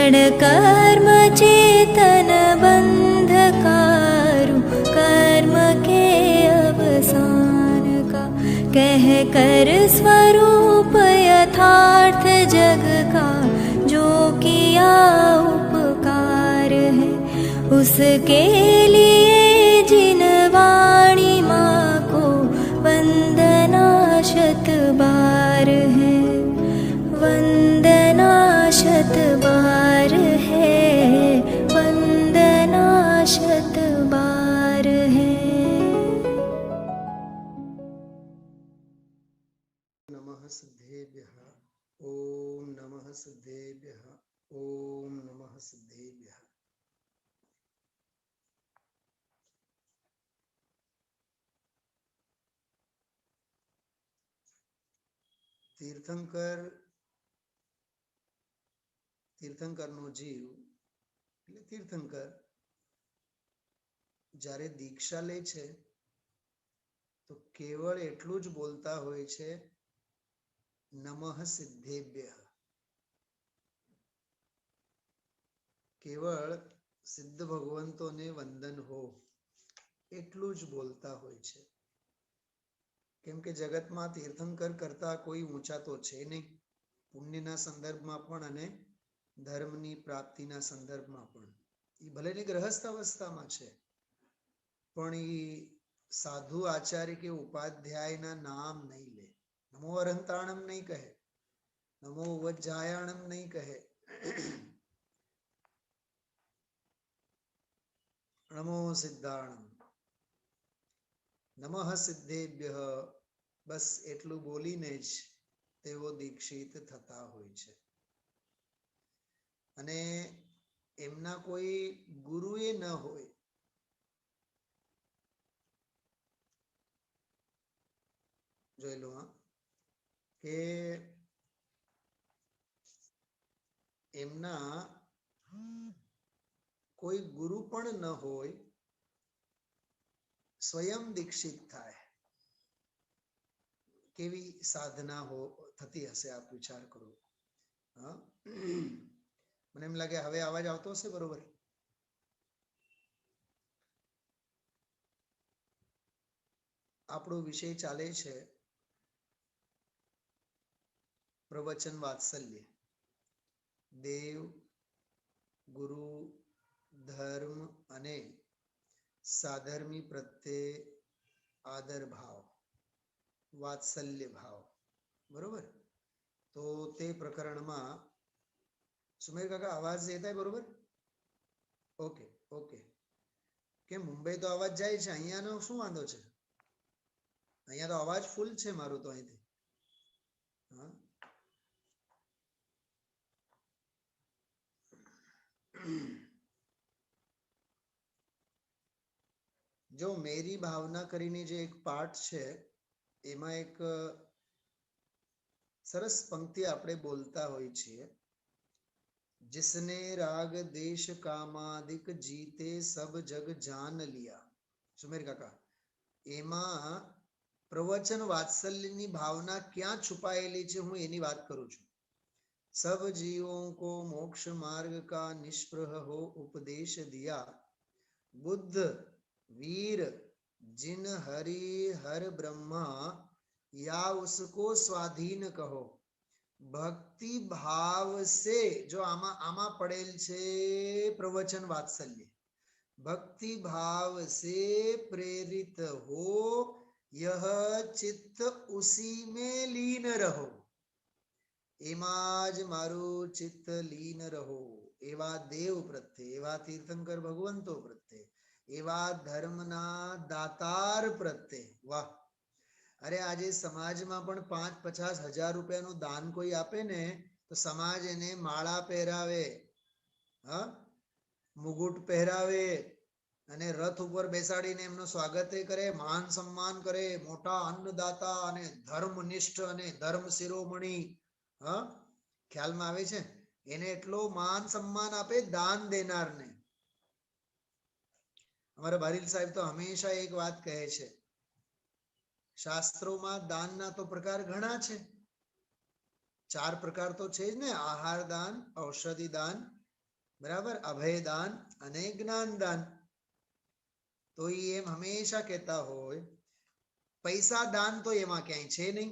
क्षण कर्म चेतन बंधकारु कर्म के अवसान का, कह कर स्वरूप यथार्थ जग का जो किया उपकार है, उसके लिए जिन वाणी माँ को वंदना शत बार है, वंदना शत बार है, वंदना शत बार है। नमः सिद्धेभ्यः ओम नमः सिद्धेभ्यः ओम नमः सिद्धेभ्यः। તીર્થંકરનો જીવ એટલે તીર્થંકર જ્યારે દીક્ષા લે છે તો કેવળ એટલું જ બોલતા હોય છે, નમઃ સિદ્ધેભ્યઃ. કેવળ સિદ્ધ ભગવંતોને વંદન હો એટલું જ બોલતા હોય છે. કેમ કે જગતમાં તીર્થંકર કરતા કોઈ ઊંચા તો છે નહીં, પુણ્યના સંદર્ભમાં પણ અને ધર્મની પ્રાપ્તિના સંદર્ભમાં પણ. એ ભલે ગ્રહસ્થ અવસ્થામાં છે, પણ એ સાધુ આચાર્ય કે ઉપાધ્યાયના નામ નહીં લે. નમો અરહંતાણમ નહીં કહે, નમો વજ્જાયાણમ નહીં કહે, નમો સિદ્ધાણમ, નમઃ સિદ્ધેભ્યઃ, બસ એટલું બોલીને જ તેઓ દીક્ષિત થતા હોય છે. અને એમના કોઈ ગુરુએ ન હોય. જોઈ લો કે એમના કોઈ ગુરુ પણ ન હોય, સ્વયં દીક્ષિત થાય. કેવી સાધના થતી હશે, આપ વિચાર કરો. મને એમ લાગે હવે અવાજ આવતો હશે બરોબર. આપણો વિષય ચાલે છે પ્રવચન વાત્સલ્ય. દેવ, ગુરુ, ધર્મ અને સાધર્મી પ્રત્યે આદર ભાવ, વાત્સલ્ય ભાવ, બરોબર. તો તે પ્રકરણમાં સુમેર કાકા અવાજ દેતા है બરોબર? Okay okay. કે મુંબઈ તો અવાજ જાય છે, અહીંયાનો શું વાંધો છે? અહીંયા તો અવાજ ફૂલ છે મારું તો અહીંથી. જો મેરી ભાવના કરીને જે એક પાઠ છે, એમાં એક સરસ પંક્તિ આપણે બોલતા હોય છીએ, जिसने राग देश कामादिक जीते सब जग जान लिया. सुमेर काका, એમાં પ્રવચન વાત્સલ્યની ભાવના ક્યાં છુપાયેલી છે, હું એની વાત કરું છું. सब जीवों को मोक्ष मार्ग का निष्प्रह हो उपदेश दिया, बुद्ध वीर जिन हरि हर ब्रह्मा या उसको स्वाधीन कहो. भक्ति भाव से, जो आमा पड़ेल छे प्रवचन वात्सल्य, भक्ति भाव से प्रेरित हो यह चित्त उसी में लीन रहो. एमाज मारू चित्त लीन रहो. एवा देव प्रत्ये, एवा तीर्थंकर भगवंतो प्रत्ये, एवा धर्मना दातार प्रत्ये. वाह! अरे આજે સમાજમાં પણ 5-50 હજાર રૂપિયાનું દાન કોઈ આપે ને તો સમાજ એને માળા પહેરાવે, મુગુટ પહેરાવે અને રથ ઉપર બેસાડીને એમનું સ્વાગત કરે, માન સન્માન કરે, મોટા અન્નદાતા અને ધર્મનિષ્ઠ અને ધર્મ શિરોમણી. ખ્યાલમાં આવે છે? એને એટલો માન સન્માન આપે દાન દેનારને. અમારા બારીલ સાહેબ તો હંમેશા એક વાત કહે છે, શાસ્ત્રોમાં દાનના તો પ્રકાર ઘણા છે. 4 પ્રકાર તો છે જ ને, આહાર દાન, ઔષધિ દાન, બરાબર, અભયદાન અને જ્ઞાનદાન. તો એમ હંમેશા કહેતા હોય પૈસા દાન તો એમાં ક્યાંય છે નહીં.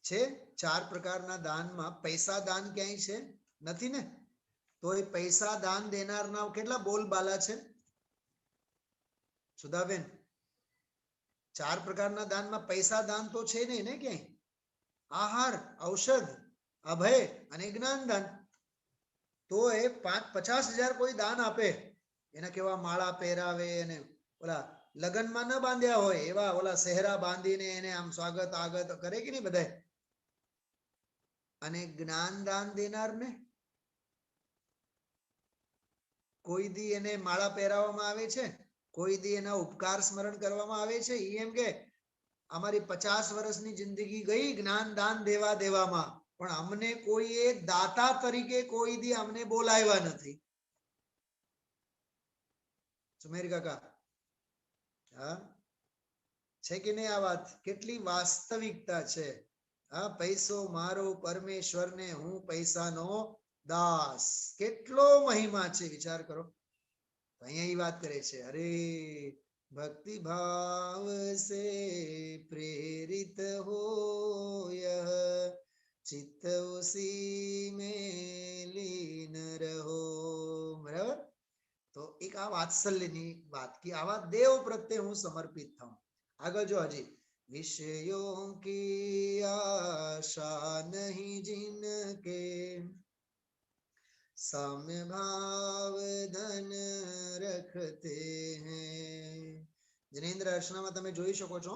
છે 4 પ્રકારના દાનમાં પૈસા દાન ક્યાંય છે નથી ને. તો એ પૈસા દાન દેનારના કેટલા બોલબાલા છે સુધાબેન? 4 પ્રકારના દાનમાં પૈસા દાન તો છે નહીં ને ક્યાંય. આહાર, ઔષધ, અભય અને જ્ઞાનદાન. તો એ 50,000 કોઈ દાન આપે, એના કેવા માળા પહેરાવે અને ઓલા લગ્નમાં ન બાંધ્યા હોય એવા ઓલા સહેરા બાંધીને એને આમ સ્વાગત આગત કરે કે નહીં બધાય. અને જ્ઞાનદાન દેનાર ને કોઈ દી એને માળા પહેરાવવામાં આવે છે, કોઈ દી એના ઉપકાર સ્મરણ કરવામાં આવે છે? એમ કે અમારી 50 વર્ષની જિંદગી ગઈ જ્ઞાન દાન દેવા દેવામાં, પણ અમને કોઈએ દાતા તરીકે કોઈ દી અમને બોલાવ્યા નથી. સુમેર કાકા, હા છે કે નહીં આ વાત? કેટલી વાસ્તવિકતા છે. હા, પૈસો મારો પરમેશ્વરને હું પૈસાનો દાસ. કેટલો મહિમા છે વિચાર કરો. અહીંયા એ વાત કરે છે, અરે ભક્તિ ભાવ સે પ્રેરિત હોય ચિત્ત ઉસી में લીન રહો. બરાબર. તો એક આ વાત્સલ્યની વાત કે આવા દેવ પ્રત્યે હું સમર્પિત થાઉં. આગળ જો હજી विषयों की आशा नहीं जिनके साम्य भाव धन रखते हैं. જિનેન્દ્ર અર્ચનામાં તમે જોઈ શકો છો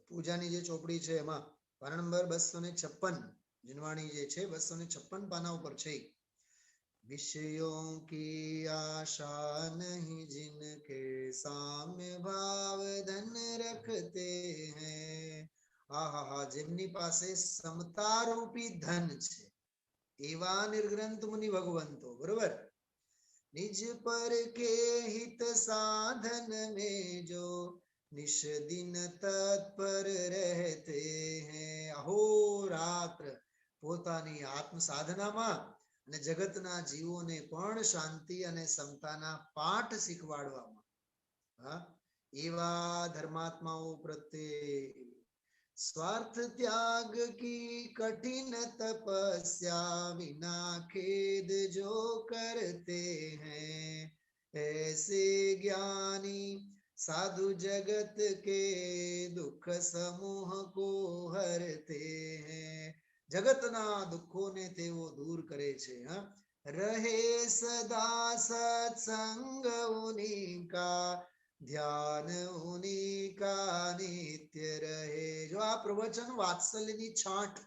પૂજાની જે ચોપડી છે એમાં પાના નંબર 256 જીનવાણી જે છે 256 પાના ઉપર છે. विषयों की आशा नहीं जिनके साम्य भाव धन रखते हैं. आहा, જેમની પાસે સમતા રૂપી ધન છે એવા નિર્ગ્રંથ મુનિ ભગવંતો. બરોબર. નિજ પર કે હિત સાધન में जो निश दिन तत्पर रहते हैं. અહોરાત્ર પોતાની આત્મ સાધનામાં અને જગતના જીવોને પણ શાંતિ અને સમતાના પાઠ શીખવાડવામાં એવા ધર્માત્માઓ પ્રત્યે स्वार्थ त्याग की कठिन तपस्या विना खेद जो करते हैं ऐसे ज्ञानी साधु जगत के दुख समूह को हरते हैं. जगतना दुखोने तेओ दूर करे छे. रहे सदा सत्संग उन्हीं का ध्यान उन्हीं का नित्य रहे. जो आ प्रवचन वात्सल्यની છાંટ.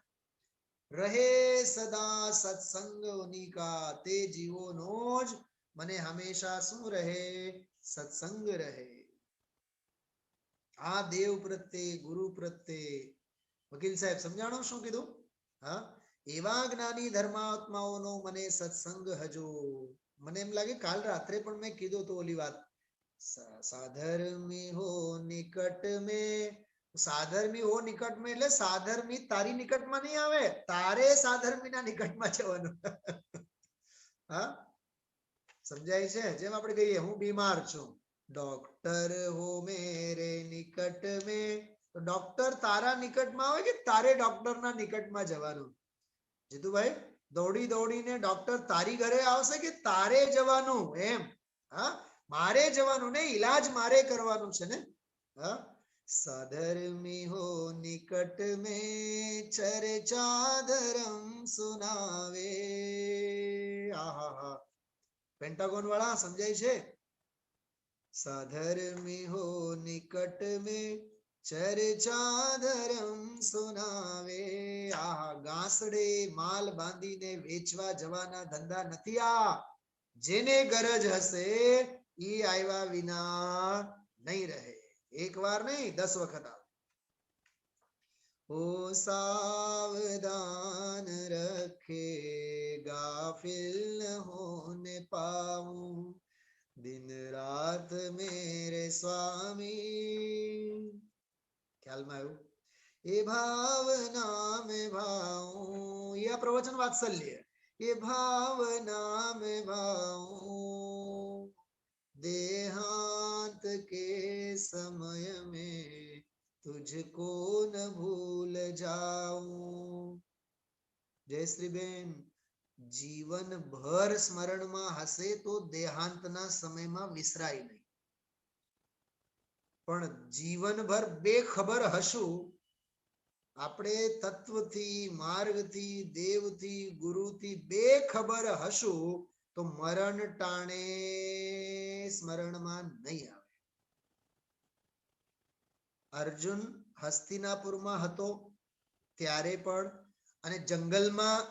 રહે સદા સત્સંગ ઉન્हीं का, તે જીવોનો જ મને હંમેશા શું રહે? સત્સંગ રહે. આ દેવ પ્રત્યે ગુરુ પ્રત્યે વકીલ સાહેબ સમજાણો શું કીધું? હા, એવા જ્ઞાની ધર્માત્માઓનો મને સત્સંગ હજો. મને એમ લાગે કાલ રાત્રે પણ મેં કીધું તો ઓલી વાત, સાધર્મી હો નિકટ में. સાધર્મી હો નિકટ में એટલે સાધર્મી તારી નિકટમાં નહીં આવે, તારે સાધર્મીના નિકટમાં જવાનું. હા, સમજાય છે? જેમ આપણે કહીએ હું બીમાર છું, ડોક્ટર હો મેરે નિકટ में, તો ડોક્ટર તારા નિકટમાં આવે કે તારે ડોક્ટરના નિકટમાં જવાનું? જીતુભાઈ, દોડી દોડીને ડોક્ટર તારી ઘરે આવશે કે તારે જવાનું? એમ. હા, મારે જવાનું ને, ઈલાજ મારે કરવાનું છે ને. હા, સાધર્મી હો નિકટ में चर्चा धर्म सुनावे. આહા, પેન્ટાગોન વાળા સમજાય છે? સાધર્મી હો નિકટ में चर्चा धर्म सुनावे. આહા, ગાંસડે માલ બાંધીને વેચવા જવાના ધંધા નથી આ. જેને ગરજ હશે ઈ આવ્યા વિના નહીં રહે. એક વાર નહીં 10 વખત આવે. ઓ સાવધાન રખે ગાફિલ ન હોને પાઉં दिन रात मेरे स्वामी. ખ્યાલમાં આવ્યું? એ ભાવના में भाऊं. यह प्रवचन वात्सल्य. कि भावना में भाऊं, देहांत के समय में तुझको न भूल जाऊं। जयश्री बेन, जीवन भर स्मरण में हसे तो देहांतना समय में विसराय नहीं, पण जीवन भर बेखबर हशु, આપણે તત્વથી, માર્ગથી, દેવથી, ગુરુથી બેખબર હશું તો મરણ ટાણે સ્મરણમાં નહીં આવે. અર્જુન હસ્તિનાપુરમાં હતો ત્યારે પણ, અને જંગલમાં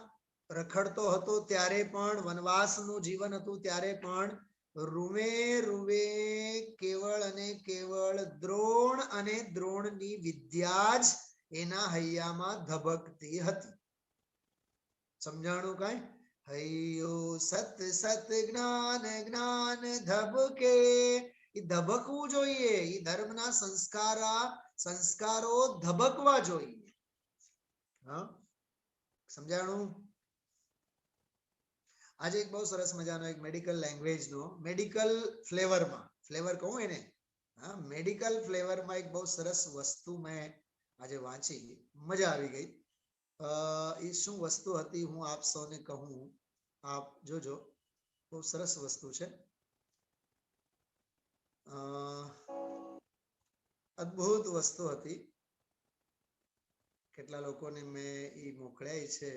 રખડતો હતો ત્યારે પણ, વનવાસનું જીવન હતું ત્યારે પણ રૂવે રૂવે કેવળ અને કેવળ દ્રોણ અને દ્રોણની વિદ્યા જ એના હૈયામાં ધબકતી હતી. સમજાણું કાંઈ? હૈયો સત સત જ્ઞાન જ્ઞાન ધબકે. એ ધબકવું જોઈએ, એ ધર્મના સંસ્કારો ધબકવા જોઈએ. હા, સમજાણું? આજે એક બહુ સરસ મજાનો એક મેડિકલ લેંગ્વેજ નો, મેડિકલ ફ્લેવરમાં, ફ્લેવર કહું એને, હા, મેડિકલ ફ્લેવરમાં એક બહુ સરસ વસ્તુ મેં આજે વાંચી, મજા આવી ગઈ. એ શું વસ્તુ હતી હું આપ સૌને કહું, આપ જોજો, બહુ સરસ વસ્તુ છે. અદ્ભુત વસ્તુ હતી. કેટલા લોકોને મેં એ મોકલ્યા છે.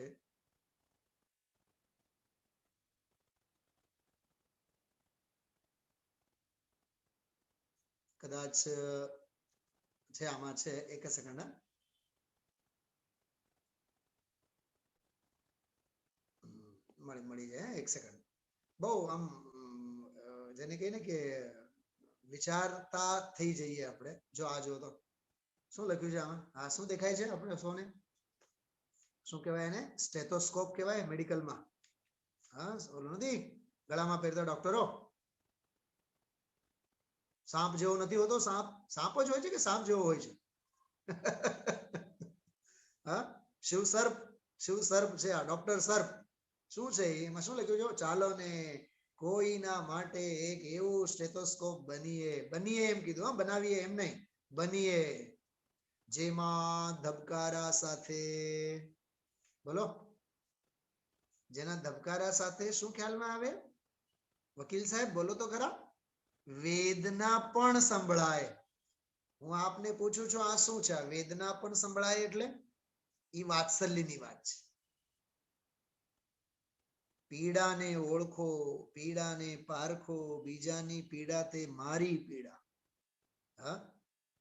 કદાચ છે આમાં છે, એક સેકન્ડ. મળી જાય, એક સેકન્ડ. બહુ આમ જેને કહીએ ને કે વિચારતા થઈ જઈએ આપણે. જો આ જો તો શું લખ્યું છે આમાં? હા, શું દેખાય છે આપણે સૌને? શું કહેવાય એને? સ્ટેથોસ્કોપ કહેવાય મેડિકલમાં. હા, ઓલું નથી ગળામાં પહેરતા ડોક્ટરો, સાપ જેવો નથી હોતો. સાપ સાપ જ હોય છે કે સાપ જેવો હોય છે? હા, શિવ સર્પ છે આ, ડોક્ટર સર્પ. શું છે એમાં? શું લખ્યું છે? ચાલો ને કોઈના માટે એક એવું સ્ટેથોસ્કોપ બનીએ એમ કીધું. હા, બનાવીએ એમ નહીં, બનીએ જેમાં ધબકારા સાથે, બોલો, જેના ધબકારા સાથે શું ખ્યાલમાં આવે? વકીલ સાહેબ બોલો તો ખરા. વેદના પણ સંભળાય. હું આપને પૂછું છું, આ શું છે? વેદના પણ સંભળાય એટલે એ વાત્સલ્યની વાત છે. પીડાને ઓળખો, પીડાને પારખો, બીજાની પીડા તે મારી પીડા. હા,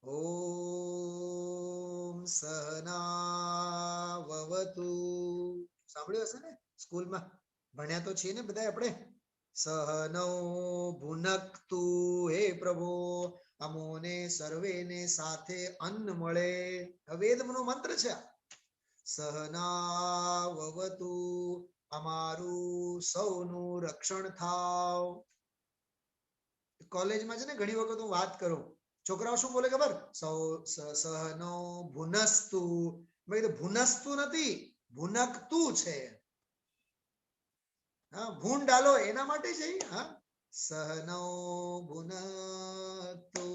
ઓમ સહનાવવતુ. સાંભળ્યું હશે ને, સ્કૂલમાં ભણ્યા તો છીએ ને બધા આપણે. સહનૌ ભુનક્તુ. હે પ્રભુ, અમોને સર્વેને સાથે અન્ન મળે. વેદનો મંત્ર છે. સહનાવવતુ, અમારું સૌનું રક્ષણ થાવ. કોલેજમાં છે ને ઘણી વખત હું વાત કરું, છોકરાઓ શું બોલે ખબર? સહનો ભુનસ્તુ. મેં કીધું ભુનસ્તુ નથી, ભુનકતું છે. હા, ભૂન ડાલો એના માટે છે. હા, સહનો ભુનક્તુ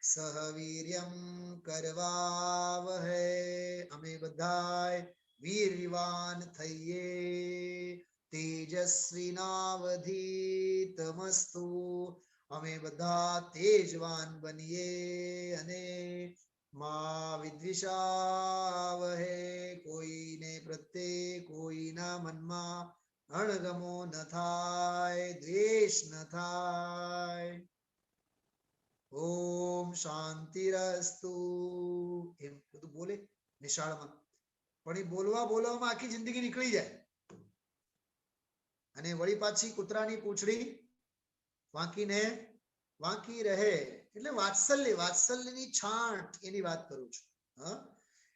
સહવીર્યમ કરવાવહે. અમે બધાય વીર્યવાન થઈએ. તેજસ્વીનાવધીતમસ્તુ. અમે બધા તેજવાન બનીએ. અને માં વિદ્વિષાવહે. કોઈને પ્રત્યે કોઈના મનમાં અણગમો ન થાય, દ્વેષ ન થાય. ઓમ શાંતિરસ્તુ. એમ બધું બોલે નિશાળમાં, પણ એ બોલવામાં આખી જિંદગી નીકળી જાય. અને વળી પાછી કૂતરાની પૂંછડી વાંકી રહે. એટલે વાત્સલ્યની છાંટ એની વાત કરું છું. હા,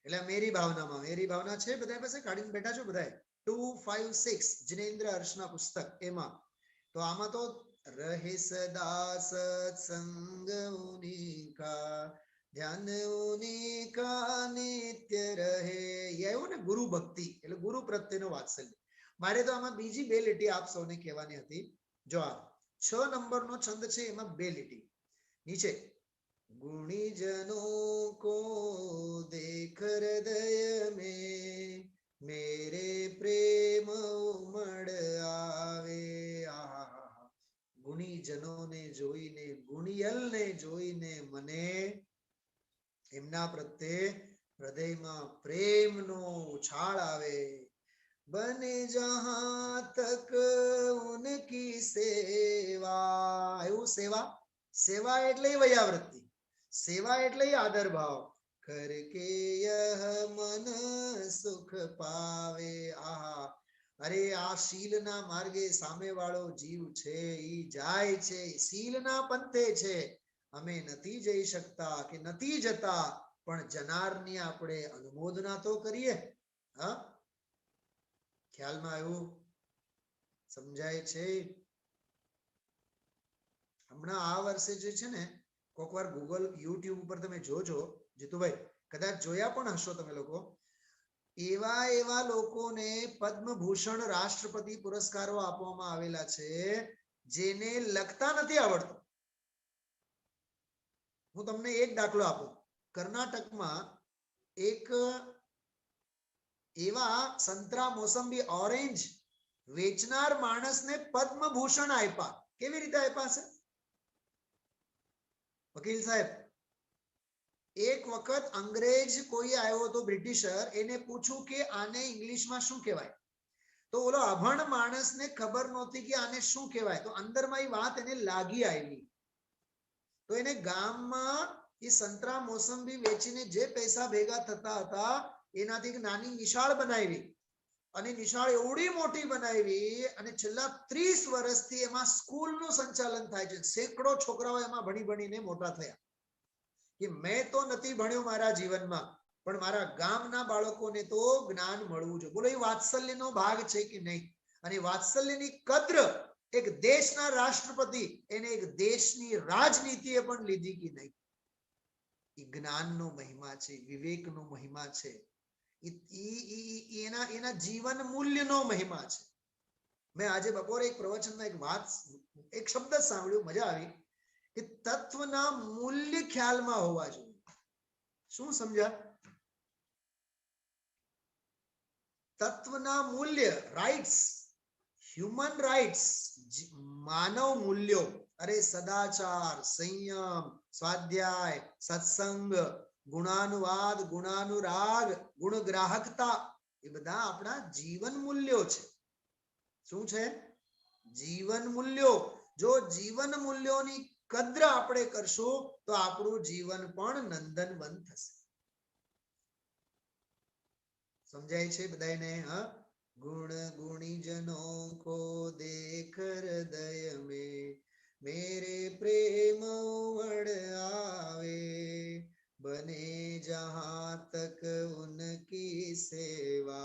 એટલે મેરી ભાવના છે બધા પાસે, કાઢીને બેઠા છો બધા. 256 જિનેન્દ્ર હર્ષના પુસ્તક, એમાં તો આમાં તો રહે સદા સત્સંગ ઉનકા, ધ્યાન ઉનકા નિત્ય રહે. એ આવ્યું ને ગુરુ ભક્તિ, એટલે ગુરુ પ્રત્યેનો વાત્સલ્ય. મારે તો આમાં બીજી બે લીટી આપ સૌને કહેવાની હતી. જો આ 6 નંબરનો છંદ છે, એમાં બે લીટી નીચે. गुणीजनों को देख हृदय में मेरे प्रेम उमड़ आवे. ગુણીજનોને જોઈને, ગુણિયલને જોઈને મને એમના પ્રત્યે હૃદયમાં પ્રેમનો ઉછાળ આવે. બને જહાં તક ઉનકી સેવા. એવું સેવા, સેવા એટલે વયાવૃત્તિ, સેવા એટલે આદર ભાવ. કરકે યહ મન સુખ પાવે. આહા, અરે આ શીલના માર્ગે સામેવાળો જીવ છે, ઈ જાય છે, શીલના પંથે છે. અમે નથી જઈ શકતા કે નથી જતા, પણ જનારની આપણે અનુમોદના તો કરીએ. હા, ખ્યાલમાં આવ્યું? સમજાય છે? હમણાં આ વર્ષે જે છે ને, કોઈક વાર ગૂગલ યુટ્યુબ ઉપર તમે જોજો, જીતુભાઈ કદાચ જોયા પણ હશો તમે લોકો, એવા એવા લોકોને પદ્મભૂષણ રાષ્ટ્રપતિ પુરસ્કારો આપવામાં આવેલા છે જેને લખતા નથી આવડતું. હું તમને એક દાખલો આપું. કર્ણાટકમાં એક એવા સંતરા, મોસંબી, ઓરેન્જ વેચનાર માણસને પદ્મભૂષણ આપ્યા. કેવી રીતે આપ્યા છે? વકીલ સાહેબ, એક વખત અંગ્રેજ કોઈ આવ્યો હતો, બ્રિટિશર, એને પૂછ્યું કે આને ઇંગ્લિશમાં શું કહેવાય. તો ઓલો અભણ માણસને ખબર નહોતી કે આને શું કહેવાય. તો અંદરમાં એ વાત એને લાગી આવી. તો એને ગામમાં એ સંતરા, મોસંબી વેચીને જે પૈસા ભેગા થતા હતા એનાથી એક નાની નિશાળ બનાવી, અને નિશાળ એવડી મોટી બનાવી, અને છેલ્લા 30 વર્ષથી એમાં સ્કૂલનું સંચાલન થાય છે. સેંકડો છોકરાઓ એમાં ભણી ભણીને મોટા થયા. કે મેં તો નથી ભણ્યો મારા જીવનમાં, પણ મારા ગામના બાળકોને તો જ્ઞાન મળવું જોઈએ. બોલો, એ વાત્સલ્યનો ભાગ છે કે નહીં? અને વાત્સલ્યની કદ્ર એક દેશના રાષ્ટ્રપતિ, એને એક દેશની રાજનીતિએ પણ લીધી કે નહીં? એ જ્ઞાનનો મહિમા છે, વિવેકનો મહિમા છે, એના જીવન મૂલ્યનો મહિમા છે. મેં આજે બપોરે એક પ્રવચનમાં એક વાત, એક શબ્દ સાંભળ્યું, મજા આવી, કે તત્વના મૂલ્ય ખ્યાલમાં હોવા જોઈએ. શું સમજ્યા? તત્વના મૂલ્ય, રાઇટ્સ, હ્યુમન રાઇટ્સ, માનવ મૂલ્યો. અરે સદાચાર, સંયમ, સ્વાધ્યાય, સત્સંગ, ગુણાનુવાદ, ગુણાનુરાગ, ગુણગ્રાહકતા, એ બધા આપણા જીવન મૂલ્યો છે. શું છે? જીવન મૂલ્યો. જો જીવન મૂલ્યોની કદ્ર આપણે કરશું તો આપણું જીવન પણ નંદનવન થશે. સમજાય છે બધાને? હા, ગુણ ગુણીજનો કો દેખ હૃદય में मेरे प्रेम उमड़ आवे. बने जहां तक उनकी सेवा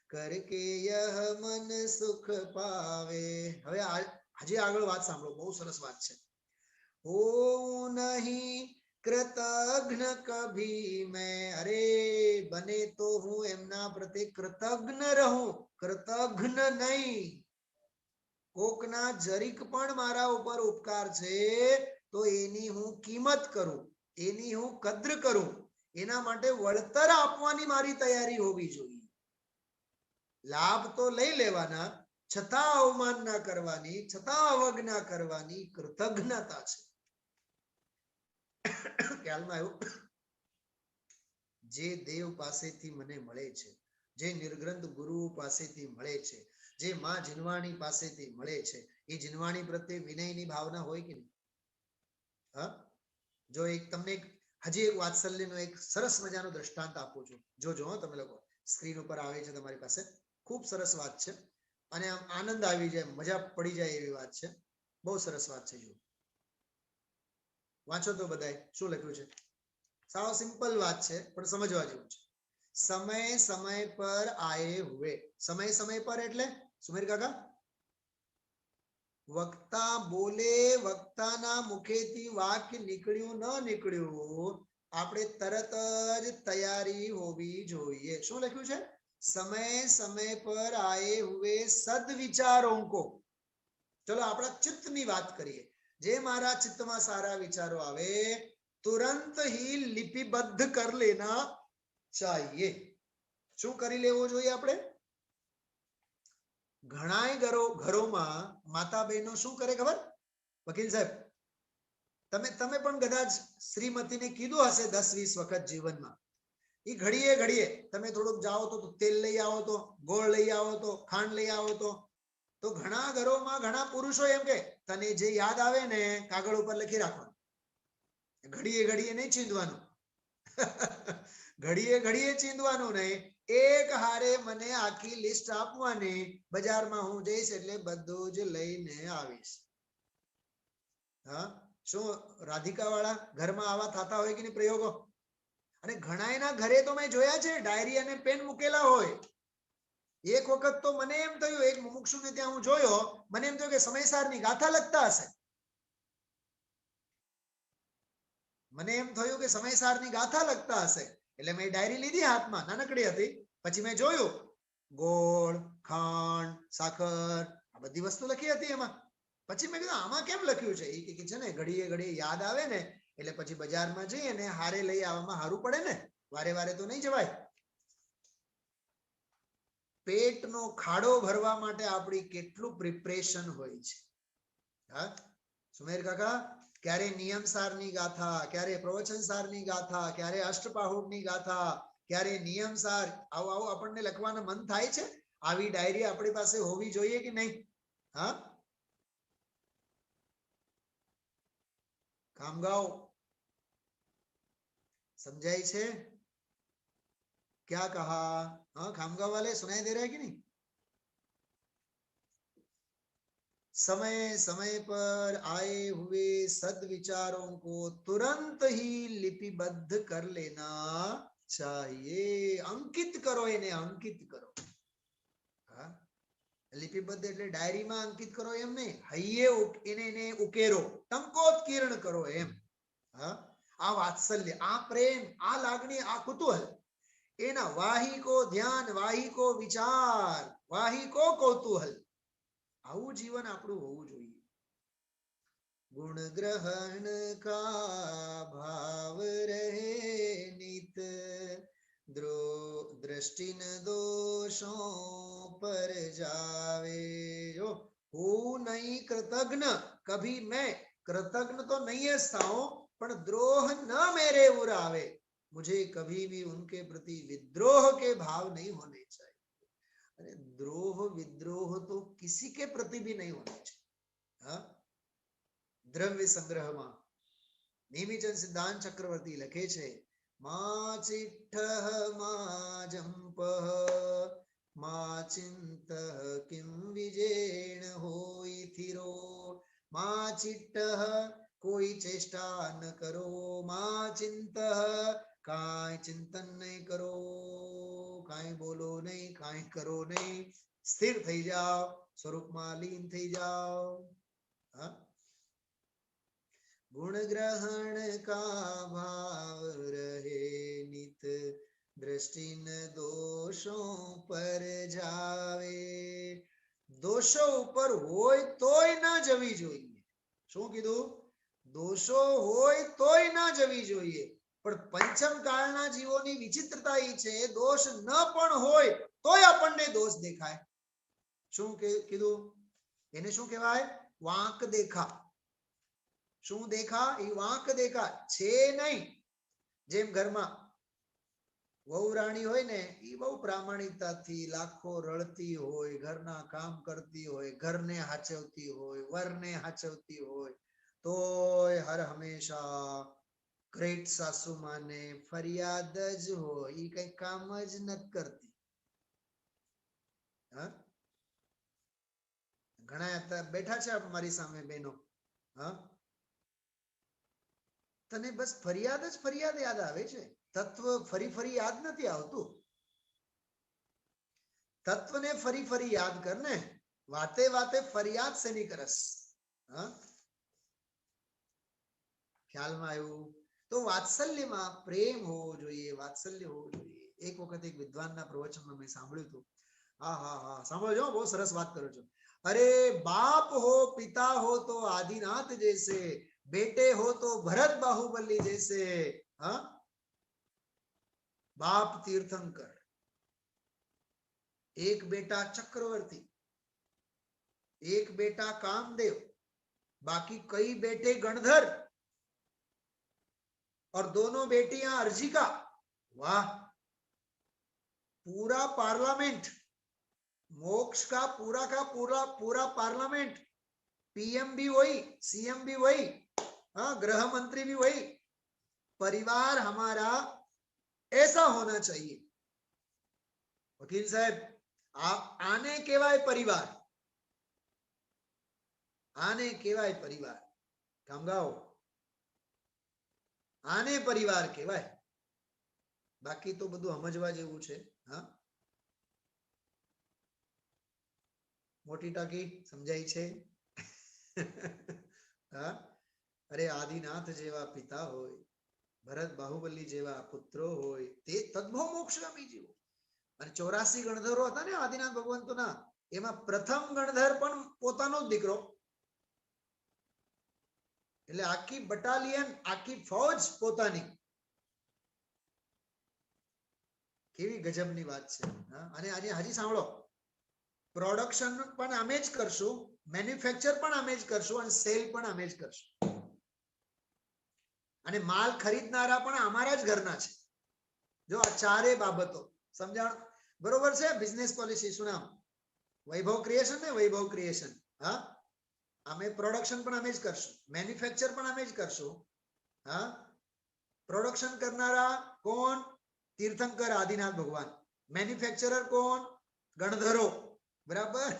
करके यह મન સુખ પાવે. હવે હજી આગળ વાત સાંભળો, બહુ સરસ વાત છે. હો નહીં કૃતજ્ઞ કભી મેં. અરે બને તો હું એમના પ્રત્યે કૃતજ્ઞ રહું, કૃતજ્ઞ નહીં. કોકના જરીક પણ મારા ઉપર ઉપકાર છે તો એની હું કિંમત કરું, એની હું કદ્ર કરું, એના માટે વળતર આપવાની મારી તૈયારી હોવી જોઈએ. લાભ તો લઈ લેવાના, છતાં અવમાન ના કરવાની, છતાં અવજ્ઞા કરવાની કૃતજ્ઞતા છે. ખ્યાલમાં આવ્યું? જે દેવ પાસેથી મને મળે છે, જે નિર્ગ્રંથ ગુરુ પાસેથી મળે છે, જે માં જીનવાણી પાસેથી મળે છે, એ જીનવાણી પ્રત્યે વિનયની ભાવના હોય કે નહીં? હા, જો એક તમને હજી એક વાત્સલ્યનો એક સરસ મજાનો દ્રષ્ટાંત આપું છું. જોજો તમે લોકો, સ્ક્રીન ઉપર આવે છે તમારી પાસે. ખૂબ સરસ વાત છે, અને આમ આનંદ આવી જાય, મજા પડી જાય એવી વાત છે. બહુ સરસ વાત છે. જો વાંચો તો બધાય શું લખ્યું છે. સાવ સિમ્પલ વાત છે પણ સમજવા જેવું છે. સમય સમય પર આए हुए. સમય સમય પર એટલે સુમેર કાકા, વક્તા બોલે, વક્તાના મુખેથી વાક્ય નીકળ્યું ન નીકળ્યું, આપણે તરત જ તૈયારી હોવી જોઈએ. શું લખ્યું છે? समय समय पर आए हुए सद्विचारों को, चलो આપણા ચિત્તની વાત કરીએ, જે મારા ચિત્તમાં સારા વિચારો આવે तुरंत ही लिपिबद्ध कर लेना चाहिए. શું કરી લેવું જોઈએ આપણે? ઘણાય ઘરોમાં માતા બહેનો શું કરે ખબર? વકીલ સાહેબ, તમે પણ કદાચ શ્રીમતીને કીધું હશે 10-20 વખત જીવનમાં, એ ઘડીએ ઘડીએ તમે થોડુંક જાઓ તો તેલ લઈ આવો, તો ગોળ લઈ આવો, તો ખાંડ લઈ આવો, તો ઘણા ઘરોમાં ઘણા પુરુષો એમ કે તને જે યાદ આવે ને કાગળ ઉપર લખી રાખવાનું, ઘડીએ ઘડીએ નહીં ચીંધવાનું. ઘડીએ ઘડીએ ચીંધવાનું નહીં, એક હારે મને આખી લિસ્ટ આપવાની, બજારમાં હું જઈશ એટલે બધું જ લઈને આવીશ. હા, શું રાધિકા વાળા ઘરમાં આવા થતા હોય કે નહીં પ્રયોગો? અને ઘણાયના ઘરે તો મેં જોયા છે ડાયરી અને પેન મૂકેલા હોય. એક વખત તો મને એમ થયું, એક મુમુક્ષુને ત્યાં હું જોયો, મને એમ થયું કે સમયસારની ગાથા લખતા હશે. મને એમ થયું કે સમયસારની ગાથા લખતા હશે, એટલે મેં ડાયરી લીધી હાથમાં, નાનકડી હતી. પછી મેં જોયું ગોળ, ખાંડ, સાકર આ બધી વસ્તુ લખી હતી એમાં. પછી મેં કીધું આમાં કેમ લખ્યું છે? એ કે છે ને ઘડીએ ઘડીએ યાદ આવે ને એટલે પછી બજારમાં જઈએ ને હારે લઈ આવવામાં સારું પડે ને, વારે વારે તો નહીં જવાય. પેટનો ખાડો ભરવા માટે આપણી કેટલું પ્રિપરેશન હોય છે. હા સુમેર કાકા, ક્યારે નિયમસારની ગાથા, ક્યારે પ્રવચનસારની ગાથા, ક્યારે અષ્ટપાહુરની ગાથા, ક્યારે નિયમસાર, આવું આવું આપણને લખવાનું મન થાય છે. આવી ડાયરી આપણી પાસે હોવી જોઈએ કે નહીં? હા, કામગાઓ समझाई छे? क्या कहा? हाँ, खामगांव वाले सुनाई दे रहा है कि नहीं? समय समय पर आए हुए सद्विचारों को तुरंत ही लिपिबद्ध कर लेना चाहिए. अंकित करो, એને અંકિત કરો. હા, લિપિબદ્ધ એટલે ડાયરીમાં અંકિત કરો એમ નહીં, હૈયે એને ઉકેરો, ટંકોત્કીર્ણ કરો એમ. હા, આ વાત્સલ્ય, આ પ્રેમ, આ લાગણી, આ કુતૂહલ, એના વાહી કો ધ્યાન, વાહી કો વિચાર, વાહી કો કૌતૂહલ, આવું જીવન આપણું હોવું જોઈએ. ગુણ ગ્રહણ કા ભાવ રહે નિત, दृष्टि न दोषों पर जावे. जो हूँ नहीं कृतज्ञ, कभी मैं कृतज्ञ तो नहीं था हूं, पर द्रोह न मेरे उर आवे. मुझे कभी भी उनके प्रति विद्रोह के भाव नहीं होने चाहिए. अरे द्रोह विद्रोह तो किसी के प्रति भी नहीं होना चाहिए. हाँ, द्रव्य संग्रह में नेमिचंद सिद्धांत चक्रवर्ती लखे छे, मा चिट्ठः मा जंपः मा चिंतः किं विजेण होई थिरो. मा चिट्टः कोई चेष्टा न करो, मा चिंतः काई चिंतन नहीं करो, काई बोलो नहीं, काई करो नहीं, स्थिर थई जाओ, स्वरूप में लीन थई जाओ. हाँ, गुण ग्रहण का भाव रहे नित, दृष्टि न दोषों पर जावे. दोषो ऊपर होय तोय ना जवी जोईए. શું કીધું? દોષો હોય તોય ના જવી જોઈએ. પણ પંચમ કાળના જીવોની વિચિત્રતા એ છે, દોષ ન પણ હોય તોય આપણને દોષ દેખાય. શું કીધું? એને શું કહેવાય? વાંક દેખા. શું દેખા? એ વાંક દેખા છે નહીં. જેમ ઘરમાં વહુ રાણી હોય ને, એ બહુ પ્રામાણિકતાથી લાખો રળતી હોય, ઘરના કામ કરતી હોય, ઘરને હાચવતી હોય, વરને હાચવતી હોય, તોય હર હંમેશા ગ્રેટ સાસુ માને ફરિયાદ જ હોય, એ કઈ કામ જ નથી કરતી. હા, ઘણા બેઠા છે મારી સામે બહેનો. હા, તને બસ ફરિયાદ જ ફરિયાદ યાદ આવે છે, તત્વ ફરી ફરી યાદ નથી આવતું. તત્વને ફરી ફરી યાદ કરને, વાતે વાતે ફરિયાદ શેની કરસ? હા, ખ્યાલમાં આવ્યું? તો વાત્સલ્યમાં પ્રેમ હોવો જોઈએ, વાત્સલ્ય હોવું જોઈએ. એક વખત એક વિદ્વાનના પ્રવચનમાં મેં સાંભળ્યું હતું. હા હા હા, સાંભળજો, બહુ સરસ વાત કરો છો. અરે બાપ હો પિતા હો તો આदिनाथ जैसे, बेटे हो तो भरत बाहुबली जैसे. हाँ, बाप तीर्थंकर, एक बेटा चक्रवर्ती, एक बेटा कामदेव, बाकी कई बेटे गणधर और दोनों बेटियां अर्जिका. वाह, पूरा पार्लियामेंट, मोक्ष का पूरा पूरा पार्लियामेंट, पीएम भी वही, सीएम भी वही, हाँ, गृह मंत्री भी वही. परिवार हमारा ऐसा होना चाहिए. वकील साहब, आप आने केवाय परिवार, आने केवाय परिवार, कामगाओ आने परिवार केवाय. बाकी तो બધું સમજવા જેવું છે. હા, મોટી ટાંકી સમજાય છે. હા, અરે આदिनाथ જેવા પિતા હોય, ભરત બાહુબલી જેવા પુત્રો હોય, તે તદ્ભવ મોક્ષગામી જીવો. અને 84 ગણધરો હતા ને આदिनाथ ભગવંતોના, એમાં પ્રથમ ગણધર પણ પોતાનો જ દીકરો. એટલે આખી બટાલિયન, આખી ફૌજ પોતાની. કેવી ગજબની વાત છે. અને આજે હજી સાંભળો, પ્રોડક્શન પણ અમે જ કરશું, મેન્યુફેક્ચર પણ અમે જ કરશું અને સેલ પણ અમે જ કરશું. અને માલ ખરીદનારા પણ અમારા જ ઘરના છે. જો આ ચારે બાબતો સમજાણ બરોબર છે. બિઝનેસ પોલિસી શું નામ? વૈભવ ક્રિએશન ને, વૈભવ ક્રિએશન. હા, અમે પ્રોડક્શન પણ અમે જ કરશું, મેન્યુફેક્ચર પણ અમે જ કરશું. હા, પ્રોડક્શન કરનારા કોણ? तीर्थंकर आदिनाथ भगवान. मैन्युफैक्चरर कोण? गणधरो. बराबर.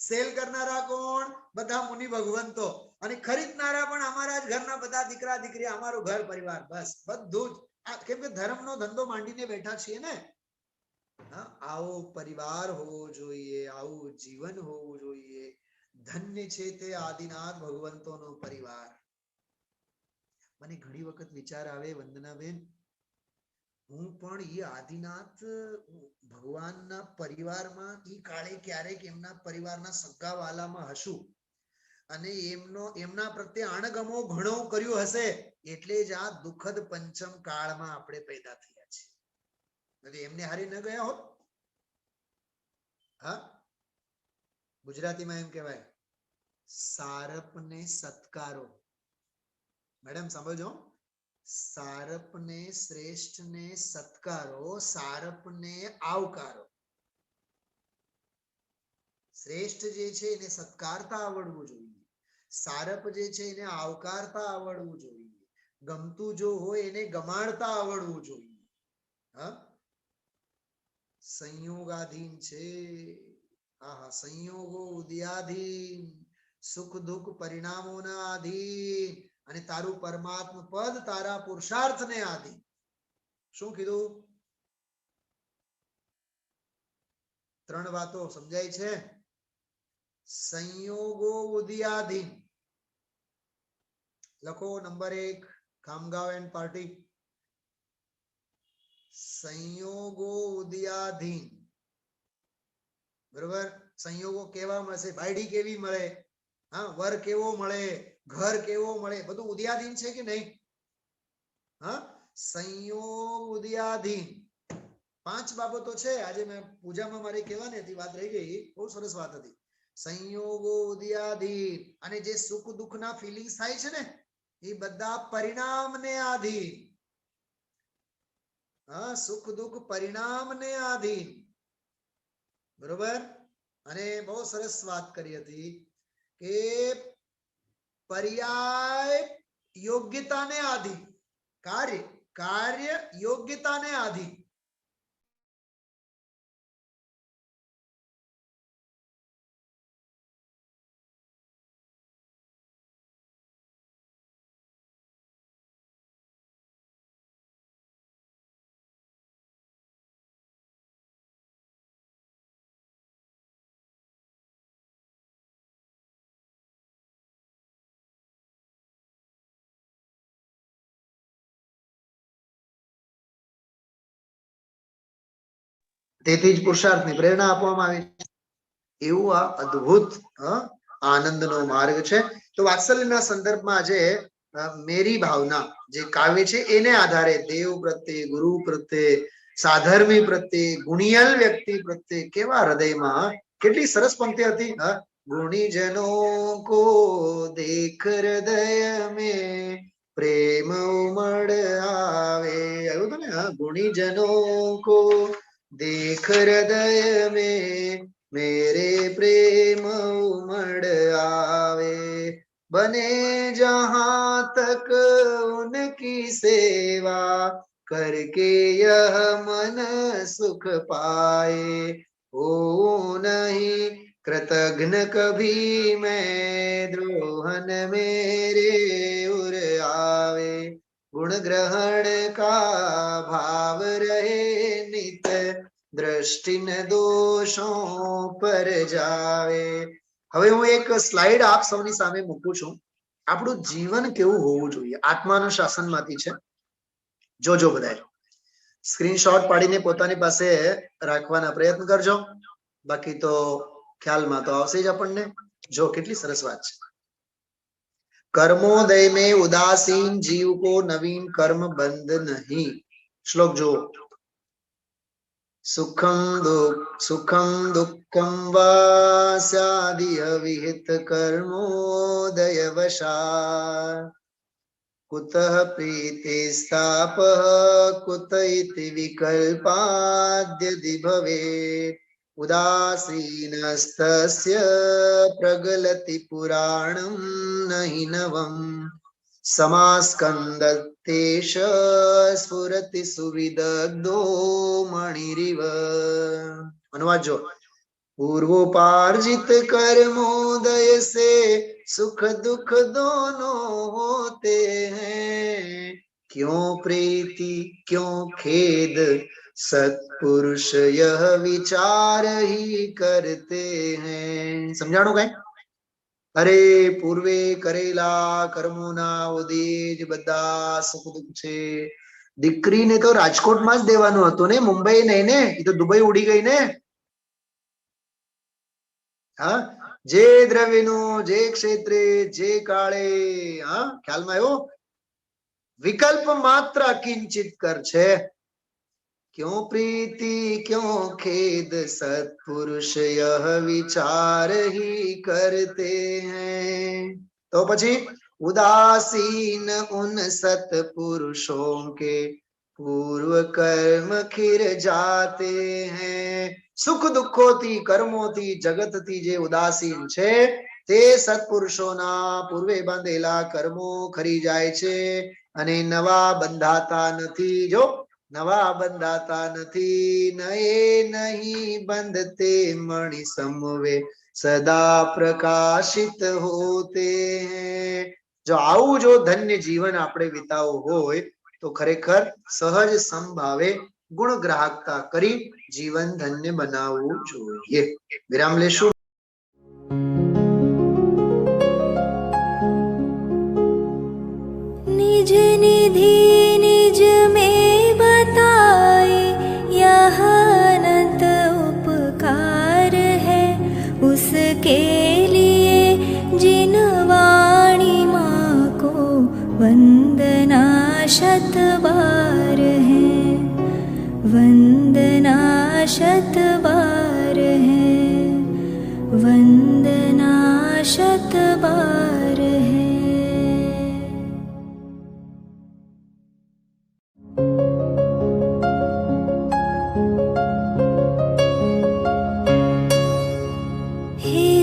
सेल करनारा कोण? બધા મુનિ ભગવંતો. અને ખરીદનારા પણ અમારા જ ઘરના બધા દીકરા દીકરી, અમારું ઘર પરિવાર. બસ બધું જ. કેમ કે ધર્મનો ધંધો માંડીને બેઠા છીએ ને. આવો પરિવાર હોવો જોઈએ, આવું જીવન હોવું જોઈએ. ધન્ય છે તે આदिनाथ ભગવંતોનો પરિવાર. મને ઘણી વખત વિચાર આવે, વંદનાબેન, હું પણ એ આदिनाथ ભગવાનના પરિવારમાં ઈ કાળે ક્યારેક એમના પરિવારના સગાવાલામાં હશું અને એમના પ્રત્યે અણગમો ઘણો કર્યો હશે, એટલે જ આ દુઃખદ પંચમ કાળમાં આપણે પેદા થયા છીએ. એમને હારી ન ગયા હોત. હા, ગુજરાતીમાં એમ કહેવાય, સારપને સત્કારો. મેડમ સાંભળજો, સારપને શ્રેષ્ઠને સત્કારો, સારપને આવકારો. શ્રેષ્ઠ જે છે એને સત્કારતા આવડવું જોઈએ, સારપ જે છે એને આવકારતા આવડવું જોઈએ, ગમતું જો હોય એને ગમાડતા આવડવું જોઈએ. હા, સંયોગાધીન છે. આહા, સંયોગો ઉદયાધીન, સુખ દુઃખ પરિણામોના આધીન, અને તારું પરમાત્મ પદ તારા પુરુષાર્થને આધીન. શું કીધું? ત્રણ વાતો સમજાય છે. સંયોગો ઉદયાધીન. લખો નંબર 1, ખામગાંવ એન્ડ પાર્ટી. સંયોગો ઉદયાધીન. બરોબર. સંયોગો કેવા મળશે? બાયડી કેવી મળે, હા, વર કેવો મળે, ઘર કેવો મળે, બધું ઉદયાધીન છે કે નહીં? હા, સંયોગ ઉદયાધીન. 5 બાબતો છે. આજે મેં પૂજામાં મારી કહેવાની હતી, વાત રહી ગઈ. બહુ સરસ વાત હતી. સંયોગો ઉદયાધીન. અને જે સુખ દુઃખના ફિલિંગ્સ થાય છે ને, એ બધા પરિણામને આધીન. હા, સુખ દુઃખ પરિણામને આધીન. બરોબર. અને બહુ સરસ વાત કરી હતી કે પર્યાય યોગ્યતાને આધીન, કાર્ય યોગ્યતાને આધીન. તેથી જ પુરુષાર્થની પ્રેરણા આપવામાં આવી છે. એવું આ અદ્ભુત આનંદનો માર્ગ છે. તો વાત્સલ્યના સંદર્ભમાં આજે મેરી ભાવના જે કાવ્ય છે એને આધારે દેવ પ્રત્યે, ગુરુ પ્રત્યે, સાધર્મી પ્રત્યે, ગુણિયલ વ્યક્તિ પ્રત્યે કેવા હૃદયમાં કેટલી સરસ પંક્તિ હતી. ગુણીજનો કો દેખ હૃદય में प्रेम उमड़ आवे. આવ્યું હતું ને, ગુણીજનો કો देख हृदय में मेरे प्रेम उमड़ आवे. बने जहां तक उनकी सेवा करके यह मन सुख पाए. हो नहीं कृतघ्न कभी मैं द्रोहन मेरे उर आवे. गुण ग्रहण का भाव रहे नित दृष्टि न दोषों पर जावे. હવે હું એક સ્લાઇડ આપ સૌની સામે મૂકું છું. આપણું જીવન કેવું હોવું જોઈએ, આત્માનું શાસનમાંથી છે. જોજો બધાય સ્ક્રીનશોટ પાડીને પોતાની પાસે રાખવાના પ્રયત્ન કરજો. બાકી તો ખ્યાલમાં તો આવશે જ આપણને. જો કેટલી સરસ વાત છે. कर्मोदय में उदासीन जीव को नवीन कर्म बंध नहीं. श्लोक जो सुखम दुखम वा स्यादिह विहित कर्मोदय वशा कुतः प्रीतिस्तापः कुत इति विकल्पाद्यदि भवेत्. उदासीनस्तस्य प्रगलति पुराणं नहि नवम् समास्कन्दतेष स्फुरति सुविदग्धो मणिरिव. अनुवाद जो पूर्वोपार्जित कर्मोदय से सुख दुख दोनों होते हैं. क्यों प्रीति क्यों खेद सत्पुरुष यह विचार ही करते हैं. समझाणो कई? अरे पूर्वे करेला कर्मोना ઉદય જ બધા સુખ દુઃખ છે. દીકરીને તો રાજકોટમાં જ દેવાનું હતું ને, મુંબઈ નહીં ને. એ તો દુબઈ ઉડી ગઈ ને. હા, જે દ્રવ્યનો જે ક્ષેત્રે જે કાળે, હા ખ્યાલમાં આવ્યો. વિકલ્પ માત્ર કિંચિત કર છે. क्यों प्रीति क्यों खेद सत्पुरुष यह विचार ही करते हैं. तो પછી उदासीन उन सत्पुरुषों के पूर्व कर्म खिर जाते हैं. સુખ દુઃખોથી કર્મોથી જગતથી જે ઉદાસીન છે તે સત્પુરુષોના પૂર્વે બાંધેલા કર્મો ખરી જાય છે અને નવા બંધાતા નથી. જો नवा बंधाता नहीं, नए नहीं बंधते मणि समवे सदा प्रकाशित होते हैं. जो આવું જો ધન્ય જીવન આપણે વિતાવવું હોય તો ખરેખર સહજ સંભાવે ગુણ ગ્રાહકતા કરી જીવન ધન્ય બનાવવું જોઈએ. વિરામ લેશું. निज निधि निज में यह अनंत उपकार है उसके लिए जिन वाणी माँ को वंदना शत बार है. वंदना शत बार है. वंदना शत बार है.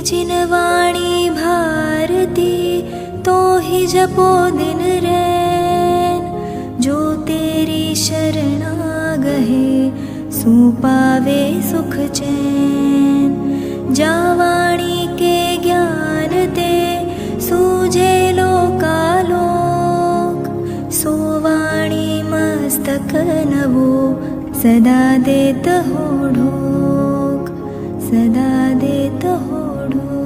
जिन वाणी भारती तो ही जपो दिन रैन. जो तेरी शरणा गहे सो पावे सुख चैन. जा वाणी के ज्ञान ते सूझे लोकालोक. सो वाणी मस्तक नवो सदा देत हो ढोक. सदा देत हो ढोक.